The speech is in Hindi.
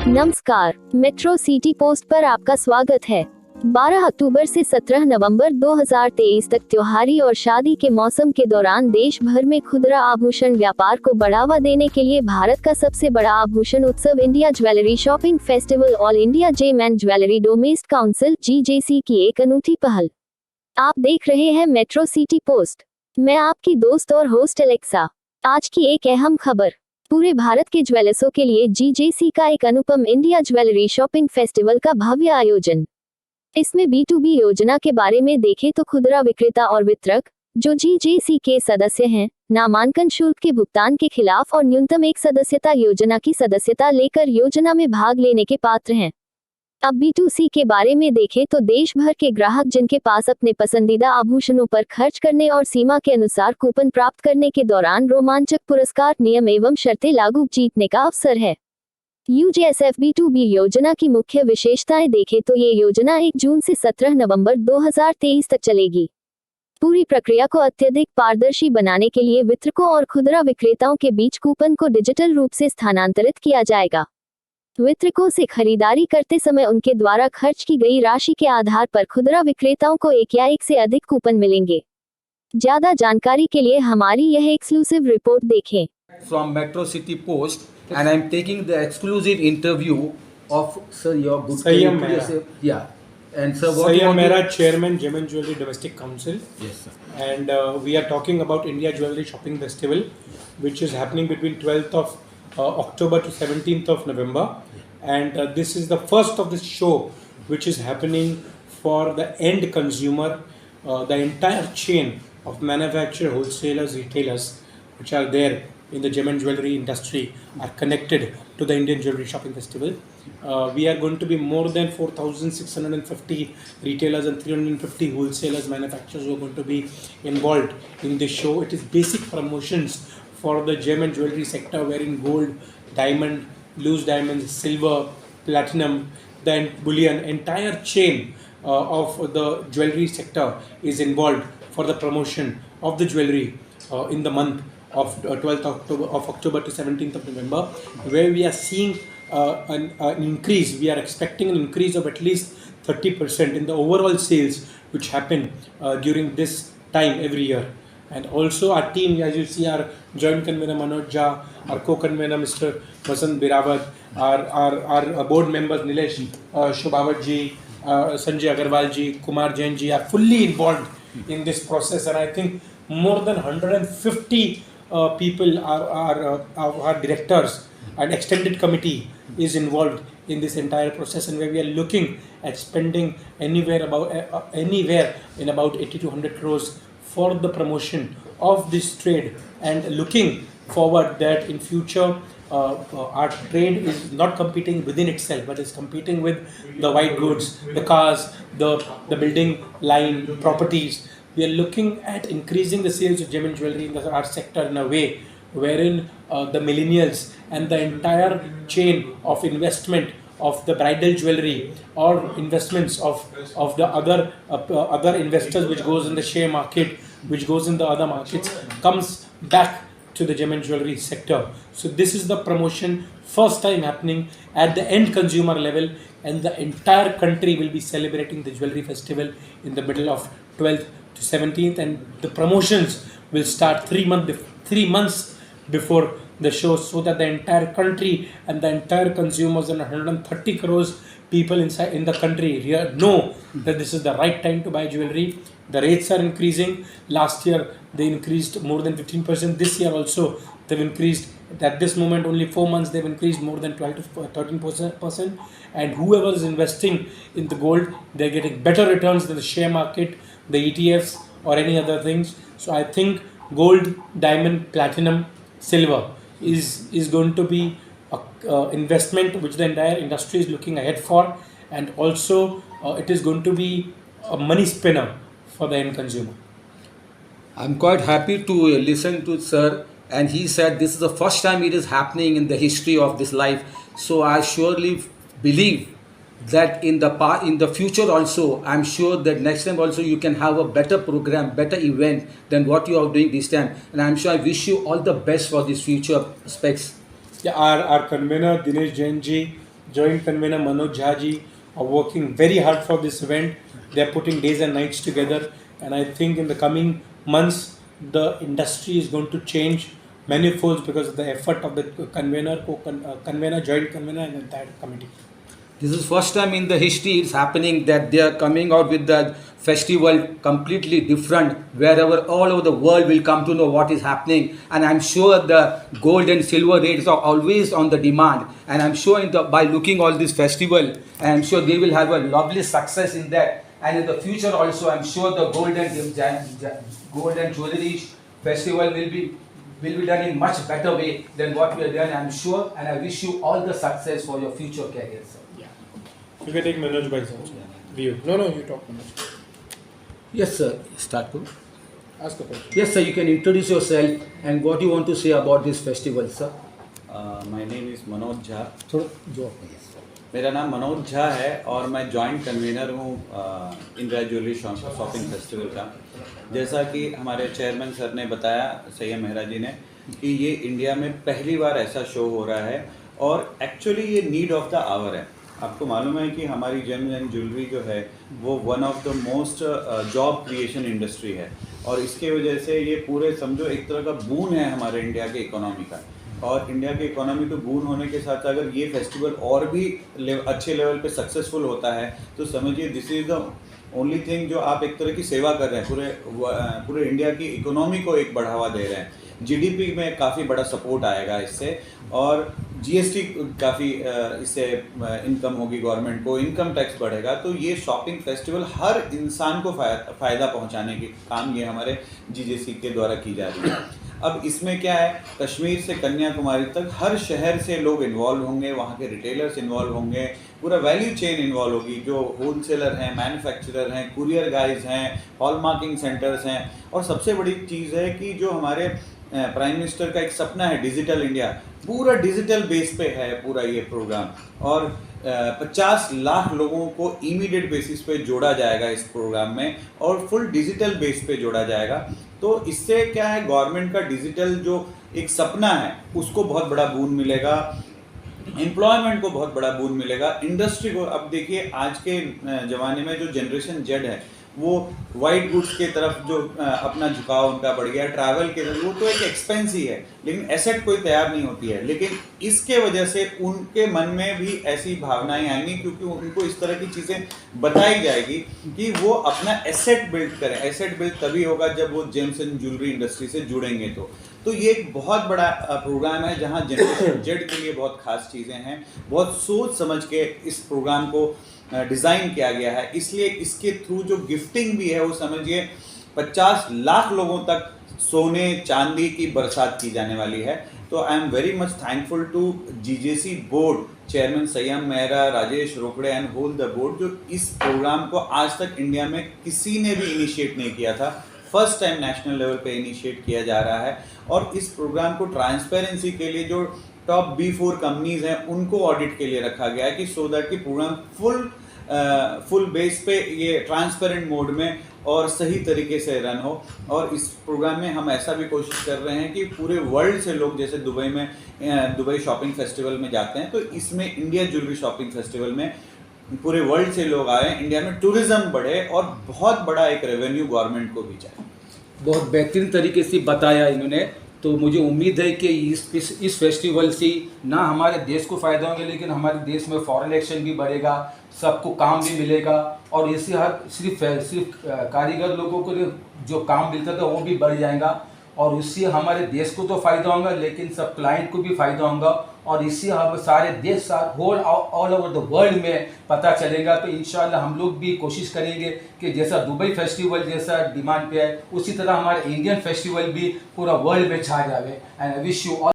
नमस्कार, मेट्रो सिटी पोस्ट पर आपका स्वागत है। 12 अक्टूबर से 17 नवंबर 2023 तक त्योहारी और शादी के मौसम के दौरान देश भर में खुदरा आभूषण व्यापार को बढ़ावा देने के लिए भारत का सबसे बड़ा आभूषण उत्सव India jewellery shopping festival all India gem and jewellery domestic council (GJC) की एक अनूठी पहल। आप देख रहे हैं मेट्रो सिटी पोस्ट। मैं आपकी दोस्त और होस्ट एलेक्सा। आज की एक अहम खबर, पूरे भारत के ज्वेलर्सों के लिए GJC का एक अनुपम इंडिया ज्वेलरी शॉपिंग फेस्टिवल का भव्य आयोजन। इसमें B2B योजना के बारे में देखें तो खुदरा विक्रेता और वितरक जो GJC के सदस्य हैं, नामांकन शुल्क के भुगतान के खिलाफ और न्यूनतम एक सदस्यता योजना की सदस्यता लेकर योजना में भाग लेने के पात्र हैं। अब B2C के बारे में देखें तो देश भर के ग्राहक जिनके पास अपने पसंदीदा आभूषणों पर खर्च करने और सीमा के अनुसार कूपन प्राप्त करने के दौरान रोमांचक पुरस्कार, नियम एवं शर्तें लागू जीतने का अवसर है। UJSF B2B योजना की मुख्य विशेषताएं देखें तो ये योजना 1 जून से 17 नवंबर 2023 तक चलेगी। पूरी प्रक्रिया को अत्यधिक पारदर्शी बनाने के लिए वितरकों और खुदरा विक्रेताओं के बीच कूपन को डिजिटल रूप से स्थानांतरित किया जाएगा। वितरकों से खरीदारी करते समय उनके द्वारा खर्च की गई राशि के आधार पर खुदरा विक्रेताओं को एक या एक से अधिक कूपन मिलेंगे। ज्यादा जानकारी के लिए हमारी यह एक्सक्लूसिव रिपोर्ट देखें। From Metro City Post, and I'm taking the exclusive interview of sir your good Sayyam could you Mehra. say- yeah, and sir what you Sayyam want Mehra, to- Chairman, Gem and Jewelry Domestic Council, Yes sir. and we are talking about India Jewelry Shopping Festival, which is happening between 12th of October to 17th of November, and this is the first of this show, which is happening for the end consumer, the entire chain of manufacturer, wholesalers, retailers, which are there in the gem and jewelry industry are connected to the Indian Jewelry Shopping Festival. We are going to be more than 4,650 retailers and 350 wholesalers, manufacturers who are going to be involved in this show. It is basic promotions for the gem and jewelry sector, wherein gold, diamond, loose diamonds, silver, platinum, then bullion, entire chain of the jewelry sector is involved for the promotion of the jewelry in the month of 12th October to 17th of November, where we are seeing an increase. We are expecting an increase of at least 30% in the overall sales which happen during this time every year. And also our team, as you see, our joint convener Manoj Jha, our co-convener Mr. Vasant Birawat, our board members Nilesh Shobhavat ji, Sanjay Agarwal ji, Kumar Jain ji are fully involved in this process, and I think more than 150 people are directors, and extended committee is involved in this entire process, and where we are looking at spending anywhere in about 80 to 100 crores for the promotion of this trade, and looking forward that in future our trade is not competing within itself, but is competing with the white goods, the cars, the building line properties. We are looking at increasing the sales of gem and jewelry in our sector in a way wherein the millennials and the entire chain of investment of the bridal jewelry or investments of the other investors which goes in the share market, which goes in the other markets, comes back to the gem and jewelry sector. So this is the promotion first time happening at the end consumer level, and the entire country will be celebrating the jewelry festival in the middle of 12th to 17th, and the promotions will start 3 months before the show, so that the entire country and the entire consumers and 130 crores people inside in the country know that this is the right time to buy jewelry. The rates are increasing. Last year they increased more than 15%. This year also they've increased. At this moment, only 4 months, they've increased more than 12 to 13%. And whoever is investing in the gold, they're getting better returns than the share market, the ETFs, or any other things. So I think gold, diamond, platinum, silver is going to be a investment which the entire industry is looking ahead for, and also it is going to be a money spinner for the end consumer. I'm quite happy to listen to sir, and he said this is the first time it is happening in the history of this life. So I surely believe that in the future also, I'm sure that next time also you can have a better program, better event than what you are doing this time, and I'm sure I wish you all the best for these future aspects. Yeah, our convener Dinesh Jain ji, Joint Convener Manoj Jha ji are working very hard for this event. They are putting days and nights together, and I think in the coming months the industry is going to change manifolds because of the effort of the convener, convener, joint convener, and the entire committee. This is first time in the history it's happening that they are coming out with the festival completely different, wherever all over the world will come to know what is happening. And I'm sure the gold and silver rates are always on the demand, and I'm sure by looking all this festival, and I'm sure they will have a lovely success in that. And in the future also, I'm sure the gold and jewelry festival will be done in much better way than what we have done, I'm sure. And I wish you all the success for your future career, sir. You can take Manoj Bhai's also. View. No, you talk Manoj. Yes, sir. Start, Guru. Ask a question. Yes, sir. You can introduce yourself and what you want to say about this festival, sir. My name is Manoj Jha. थोड़ा जो मेरा नाम मनोज झा है और मैं जॉइंट कन्वीनर हूँ इंडिया ज्वेलरी शॉपिंग फेस्टिवल का। जैसा कि हमारे चेयरमैन सर ने बताया, सैयद मेहरा जी ने, कि ये इंडिया में पहली बार ऐसा शो हो रहा है और एक्चुअली ये नीड ऑफ द आवर है। आपको मालूम है कि हमारी जेम्स एंड ज्वेलरी जो है वो one of the most job creation industry है और इसके वजह से ये पूरे समझो एक तरह का बून है हमारे इंडिया के इकोनॉमी का। और इंडिया के इकोनॉमी को बून होने के साथ अगर ये फेस्टिवल और भी अच्छे लेवल पे सक्सेसफुल होता है तो समझिए this is the only thing जो आप एक तरह की सेवा कर रहे हैं, पूरे इंडिया की इकोनॉमी को एक बढ़ावा दे रहे हैं। जीडीपी में काफ़ी बड़ा सपोर्ट आएगा इससे और जीएसटी काफ़ी इससे इनकम होगी गवर्नमेंट को, इनकम टैक्स बढ़ेगा। तो ये शॉपिंग फेस्टिवल हर इंसान को फ़ायदा पहुंचाने के काम ये हमारे जीजेसी के द्वारा की जा रही है। अब इसमें क्या है, कश्मीर से कन्याकुमारी तक हर शहर से लोग इन्वॉल्व होंगे, वहाँ के रिटेलर्स इन्वॉल्व होंगे, पूरा वैल्यू चेन इन्वॉल्व होगी। जो होलसेलर हैं, मैन्युफैक्चरर हैं, कुरियर गाइज हैं, हॉल मार्किंग सेंटर्स हैं। और सबसे बड़ी चीज़ है कि जो हमारे प्राइम मिनिस्टर का एक सपना है डिजिटल इंडिया, पूरा डिजिटल बेस पे है पूरा ये प्रोग्राम और 50 लाख लोगों को इमीडिएट बेसिस पे जोड़ा जाएगा इस प्रोग्राम में और फुल डिजिटल बेस पे जोड़ा जाएगा। तो इससे क्या है, गवर्नमेंट का डिजिटल जो एक सपना है उसको बहुत बड़ा बून मिलेगा, एम्प्लॉयमेंट को बहुत बड़ा बून मिलेगा, इंडस्ट्री को। अब देखिए आज के ज़माने में जो जनरेशन जेड है वो वाइट गुड्स के तरफ जो अपना झुकाव उनका बढ़ गया, ट्रैवल के तरफ, वो तो एक एक्सपेंस ही है लेकिन एसेट कोई तैयार नहीं होती है। लेकिन इसके वजह से उनके मन में भी ऐसी भावनाएं आएंगी क्योंकि उनको इस तरह की चीज़ें बताई जाएगी कि वो अपना एसेट बिल्ड करें। एसेट बिल्ड तभी होगा जब वो जेम्स एंड ज्वेलरी इंडस्ट्री से जुड़ेंगे। तो ये एक बहुत बड़ा प्रोग्राम है जहाँ जनरेशन जेड के लिए बहुत खास चीज़ें हैं, बहुत सोच समझ के इस प्रोग्राम को डिज़ाइन किया गया है। इसलिए इसके थ्रू जो गिफ्टिंग भी है वो समझिए 50 लाख लोगों तक सोने चांदी की बरसात की जाने वाली है। तो I am very much thankful to GJC board, chairman Saiyad Mehra, Rajesh Rokade and whole the board, जो इस प्रोग्राम को आज तक इंडिया में किसी ने भी इनिशिएट नहीं किया था। फर्स्ट टाइम नेशनल लेवल पे इनिशिएट किया जा रहा है और इस प्रोग्राम को ट्रांसपेरेंसी के लिए जो टॉप B4 कंपनीज हैं उनको ऑडिट के लिए रखा गया है कि सो दैट कि प्रोग्राम फुल बेस पे ये ट्रांसपेरेंट मोड में और सही तरीके से रन हो। और इस प्रोग्राम में हम ऐसा भी कोशिश कर रहे हैं कि पूरे वर्ल्ड से लोग, जैसे दुबई शॉपिंग फेस्टिवल में जाते हैं, तो इसमें इंडिया ज्वेलरी शॉपिंग फेस्टिवल में पूरे वर्ल्ड से लोग आए, इंडिया में टूरिज्म बढ़े और बहुत बड़ा एक रेवेन्यू गवर्नमेंट को भी जाए। बहुत बेहतरीन तरीके से बताया इन्होंने। तो मुझे उम्मीद है कि इस फेस्टिवल से ना हमारे देश को फ़ायदा होगा लेकिन हमारे देश में फॉरेन एक्शन भी बढ़ेगा, सबको काम भी मिलेगा और इससे सिर्फ कारीगर लोगों को जो काम मिलता था वो भी बढ़ जाएगा और इससे हमारे देश को तो फ़ायदा होगा लेकिन सब क्लाइंट को भी फ़ायदा होगा और इससे हम सारे देश ऑल ओवर द वर्ल्ड में पता चलेगा। तो इंशाल्लाह हम लोग भी कोशिश करेंगे कि जैसा दुबई फेस्टिवल जैसा डिमांड पे है उसी तरह हमारे इंडियन फेस्टिवल भी पूरा वर्ल्ड में छा जाए। And I wish you all